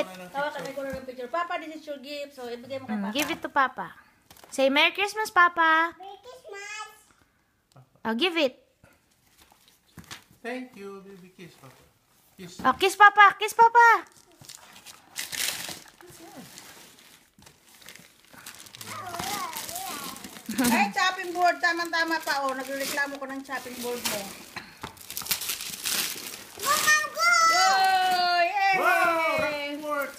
it. Tawa ka ko ng picture. Papa, this is your gift. So, ibigay mo kay Papa. Give it to Papa. Say, Merry Christmas, Papa. Merry Christmas. Oh, give it. Thank you, baby. Kiss, Papa. Kiss. Oh, kiss Papa. Kiss Papa. Ay, chopping board. Tama-tama pa. Oh, nagreklamo ko ng chopping board mo. Oh, yay! Wow! Report!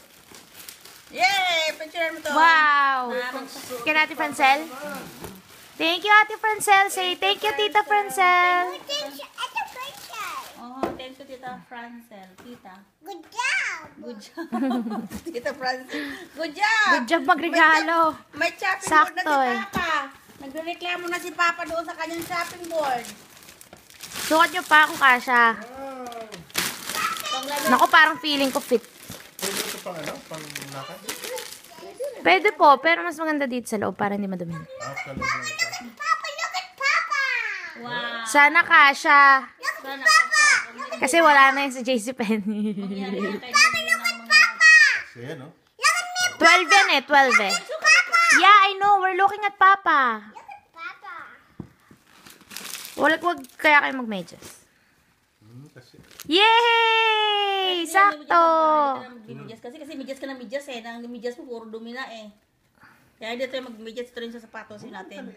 Yay! Picture mo to. Wow. Kay Ate Francel. Thank you, Ate Francel. Say, thank you, Tita Francel. Oh, thank you, Tita Francel. Tita. Good job. Good job. Tita Francel. Good job. Good job magregalo. May chopping board na Sakto, si eh. Papa. Nagreklamo na si Papa doon sa kanyang chopping board. Sukat nyo pa kung kasha. Naku, parang feeling ko fit. Pwede ito pang ano? Pang lakad? Pwede po, pero mas maganda dito sa loob para hindi madumi. Kalog na ito. Papa, look at Papa. Wow. Sana kasha. Sana Papa. Kasi wala na yun sa JCPenney. Kasi yan, no? 12 yan eh, 12 eh. Yeah, I know. We're looking at Papa. Look at Papa. Wag kaya kayo magmedyas. Kasi, Yay! Sakto! Kasi medyas ka ng medyas eh. Nang medyas mo, puro dumi na eh. Kaya hindi tayo mag-medyas. Ito rin sa sapatos natin.